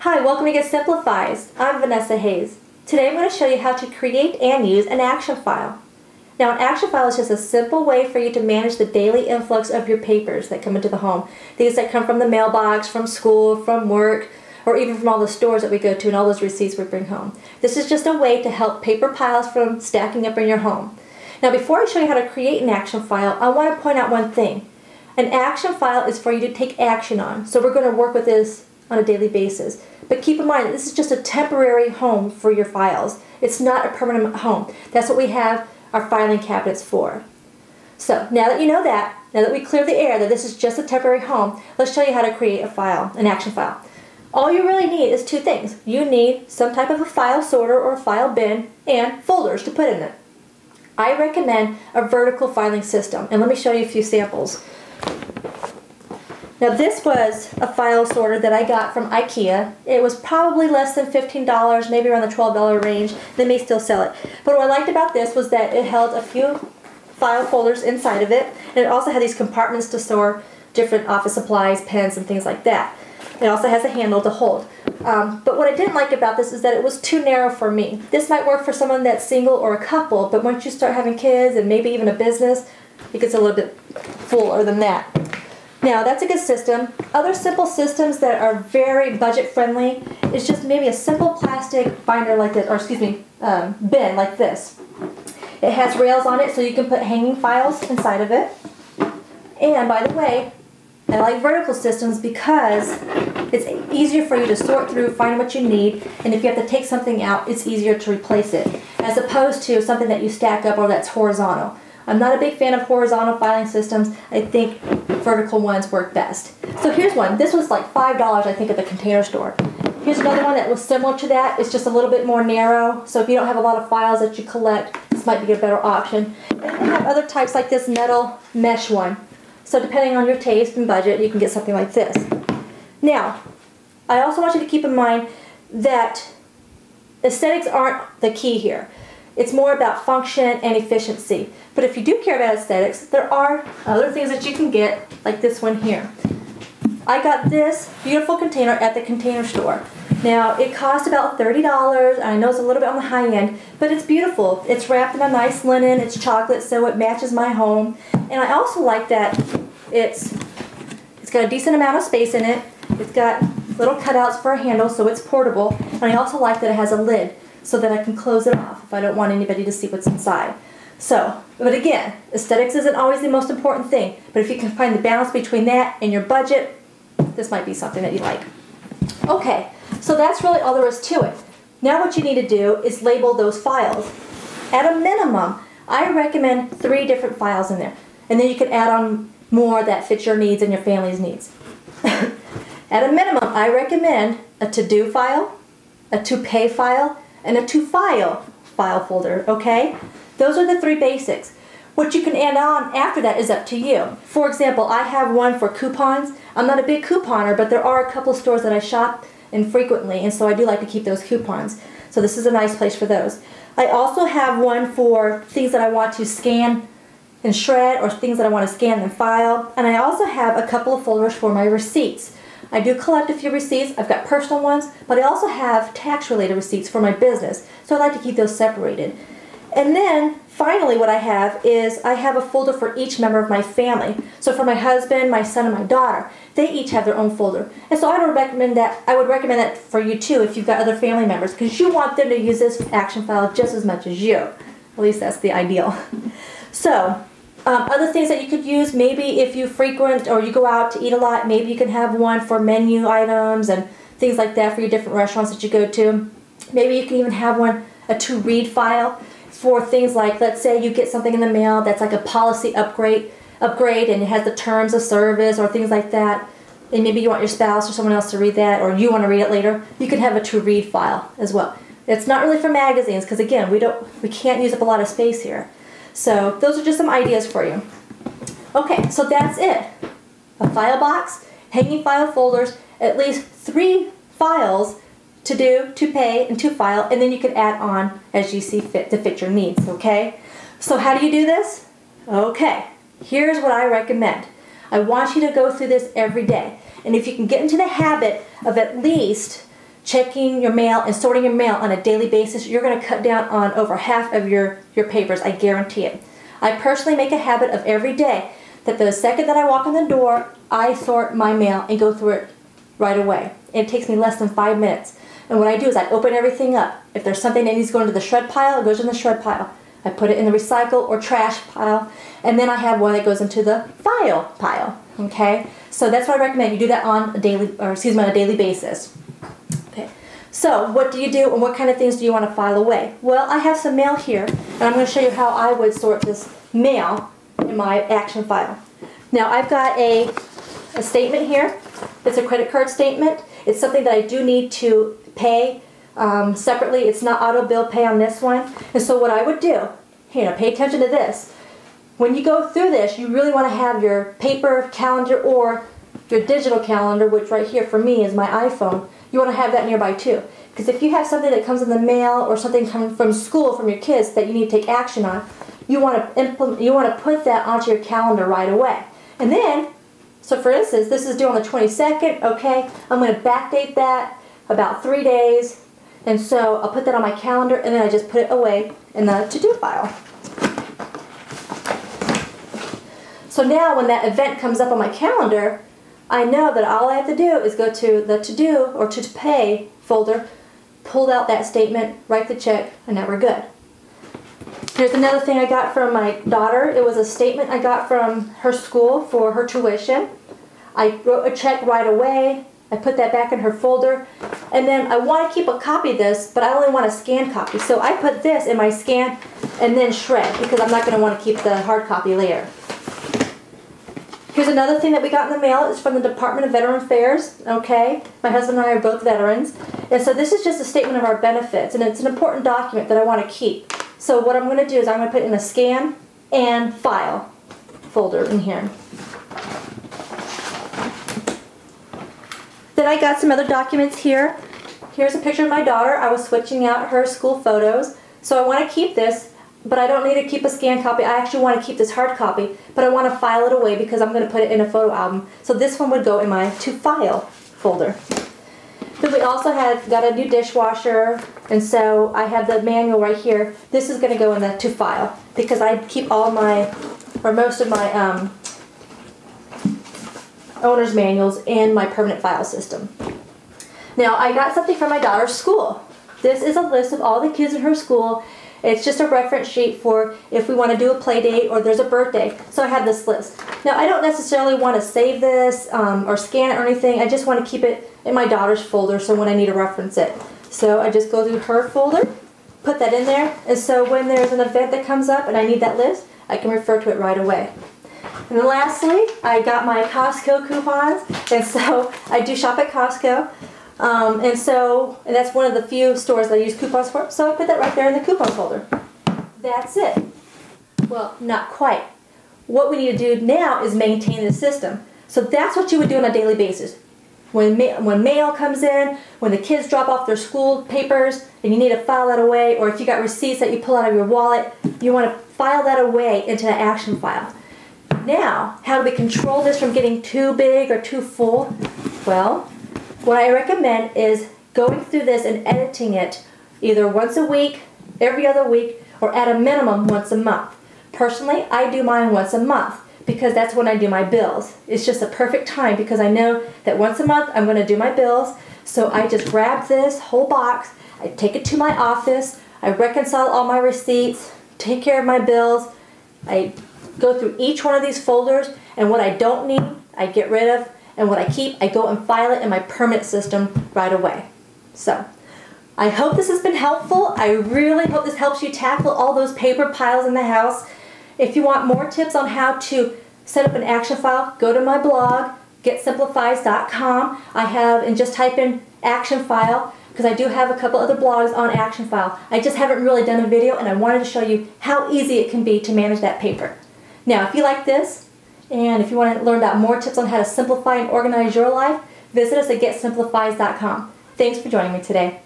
Hi, welcome to Get Simplifized. I'm Vanessa Hayes. Today I'm going to show you how to create and use an action file. Now, an action file is just a simple way for you to manage the daily influx of your papers that come into the home. Things that come from the mailbox, from school, from work, or even from all the stores that we go to and all those receipts we bring home. This is just a way to help paper piles from stacking up in your home. Now, before I show you how to create an action file, I want to point out one thing. An action file is for you to take action on. So we're going to work with this on a daily basis. But keep in mind, this is just a temporary home for your files. It's not a permanent home. That's what we have our filing cabinets for. So now that you know that, now that we cleared the air that this is just a temporary home, let's show you how to create a file, an action file. All you really need is two things. You need some type of a file sorter or a file bin and folders to put in it. I recommend a vertical filing system, and let me show you a few samples. Now this was a file sorter that I got from IKEA. It was probably less than $15, maybe around the $12 range. They may still sell it. But what I liked about this was that it held a few file folders inside of it, and it also had these compartments to store different office supplies, pens, and things like that. It also has a handle to hold. But what I didn't like about this is that it was too narrow for me. This might work for someone that's single or a couple, but once you start having kids and maybe even a business, it gets a little bit fuller than that. Now, that's a good system. Other simple systems that are very budget friendly is just maybe a simple plastic binder like this, or excuse me, bin like this. It has rails on it so you can put hanging files inside of it. And by the way, I like vertical systems because it's easier for you to sort through, find what you need, and if you have to take something out, it's easier to replace it, as opposed to something that you stack up or that's horizontal. I'm not a big fan of horizontal filing systems. I think vertical ones work best. So here's one. This was like $5, I think, at the Container Store. Here's another one that was similar to that. It's just a little bit more narrow. So if you don't have a lot of files that you collect, this might be a better option. And they have other types like this metal mesh one. So depending on your taste and budget, you can get something like this. Now, I also want you to keep in mind that aesthetics aren't the key here. It's more about function and efficiency. But if you do care about aesthetics, there are other things that you can get, like this one here. I got this beautiful container at the Container Store. Now, it cost about $30. I know it's a little bit on the high end, but it's beautiful. It's wrapped in a nice linen. It's chocolate, so it matches my home. And I also like that it's got a decent amount of space in it. It's got little cutouts for a handle, so it's portable. And I also like that it has a lid, so that I can close it off if I don't want anybody to see what's inside. So, but again, aesthetics isn't always the most important thing, but if you can find the balance between that and your budget, this might be something that you like. Okay, so that's really all there is to it. Now what you need to do is label those files. At a minimum, I recommend 3 different files in there, and then you can add on more that fit your needs and your family's needs. At a minimum, I recommend a to-do file, a to-pay file, and a to-file file folder, okay? Those are the 3 basics. What you can add on after that is up to you. For example, I have one for coupons. I'm not a big couponer, but there are a couple of stores that I shop in frequently, and so I do like to keep those coupons. So this is a nice place for those. I also have one for things that I want to scan and shred, or things that I want to scan and file. And I also have a couple of folders for my receipts. I do collect a few receipts. I've got personal ones, but I also have tax-related receipts for my business, so I like to keep those separated. And then, finally, what I have is I have a folder for each member of my family. So for my husband, my son, and my daughter, they each have their own folder. And so I would recommend that for you too if you've got other family members, because you want them to use this action file just as much as you. At least that's the ideal. So, other things that you could use, maybe if you frequent or you go out to eat a lot, maybe you can have one for menu items and things like that for your different restaurants that you go to. Maybe you can even have one, a to-read file for things like, let's say you get something in the mail that's like a policy upgrade and it has the terms of service or things like that, and maybe you want your spouse or someone else to read that, or you want to read it later, you can have a to-read file as well. It's not really for magazines because, again, we can't use up a lot of space here. So those are just some ideas for you. Okay, so that's it. A file box, hanging file folders, at least 3 files to do, to pay, and to file, and then you can add on as you see fit to fit your needs, okay? So how do you do this? Okay, here's what I recommend. I want you to go through this every day. And if you can get into the habit of at least checking your mail and sorting your mail on a daily basis, you're going to cut down on over half of your papers. I guarantee it. I personally make a habit of every day that the second that I walk in the door, I sort my mail and go through it right away. It takes me less than 5 minutes. And what I do is I open everything up. If there's something that needs to go into the shred pile, it goes in the shred pile. I put it in the recycle or trash pile, and then I have one that goes into the file pile. Okay, so that's what I recommend. You do that on a daily, on a daily basis. Okay, so what do you do, and what kind of things do you want to file away? Well, I have some mail here, and I'm going to show you how I would sort this mail in my action file. Now I've got a statement here. It's a credit card statement. It's something that I do need to pay separately. It's not auto bill pay on this one. And so what I would do, here, pay attention to this. When you go through this, you really want to have your paper calendar or your digital calendar, which right here for me is my iPhone. You want to have that nearby too. Because if you have something that comes in the mail or something coming from school from your kids that you need to take action on, you want to put that onto your calendar right away. And then, so for instance, this is due on the 22nd, okay? I'm going to backdate that about 3 days. And so I'll put that on my calendar, and then I just put it away in the to-do file. So now when that event comes up on my calendar, I know that all I have to do is go to the to-do or to pay folder, pull out that statement, write the check, and now we're good. Here's another thing I got from my daughter. It was a statement I got from her school for her tuition. I wrote a check right away. I put that back in her folder. And then I want to keep a copy of this, but I only want a scanned copy. So I put this in my scan and then shred, because I'm not going to want to keep the hard copy later. Here's another thing that we got in the mail. It's from the Department of Veteran Affairs. Okay, my husband and I are both veterans. And so this is just a statement of our benefits, and it's an important document that I want to keep. So what I'm going to do is I'm going to put it in a scan and file folder in here. Then I got some other documents here. Here's a picture of my daughter. I was switching out her school photos. So I want to keep this, but I don't need to keep a scanned copy. I actually want to keep this hard copy, but I want to file it away because I'm going to put it in a photo album. So this one would go in my to file folder. Then we also got a new dishwasher, and so I have the manual right here. This is going to go in the to file because I keep all my, or most of my owner's manuals in my permanent file system. Now I got something from my daughter's school. This is a list of all the kids in her school. It's just a reference sheet for if we want to do a play date or there's a birthday. So I have this list. Now I don't necessarily want to save this or scan it or anything. I just want to keep it in my daughter's folder so when I need to reference it. So I just go through her folder, put that in there, and so when there's an event that comes up and I need that list, I can refer to it right away. And then lastly, I got my Costco coupons, and so I do shop at Costco. And that's one of the few stores that I use coupons for, so I put that right there in the coupon folder. That's it. Well, not quite. What we need to do now is maintain the system. So that's what you would do on a daily basis. When mail comes in, when the kids drop off their school papers, and you need to file that away, or if you got receipts that you pull out of your wallet, you want to file that away into an action file. Now, how do we control this from getting too big or too full? Well, what I recommend is going through this and editing it either once a week, every other week, or at a minimum once a month. Personally, I do mine once a month because that's when I do my bills. It's just a perfect time because I know that once a month I'm going to do my bills. So I just grab this whole box, I take it to my office, I reconcile all my receipts, take care of my bills, I go through each one of these folders, and what I don't need, I get rid of, and what I keep, I go and file it in my permanent system right away. So, I hope this has been helpful. I really hope this helps you tackle all those paper piles in the house. If you want more tips on how to set up an action file, go to my blog, getsimplifized.com. I have, and just type in action file, because I do have a couple other blogs on action file. I just haven't really done a video, and I wanted to show you how easy it can be to manage that paper. Now, if you like this, and if you want to learn about more tips on how to simplify and organize your life, visit us at getsimplifized.com. Thanks for joining me today.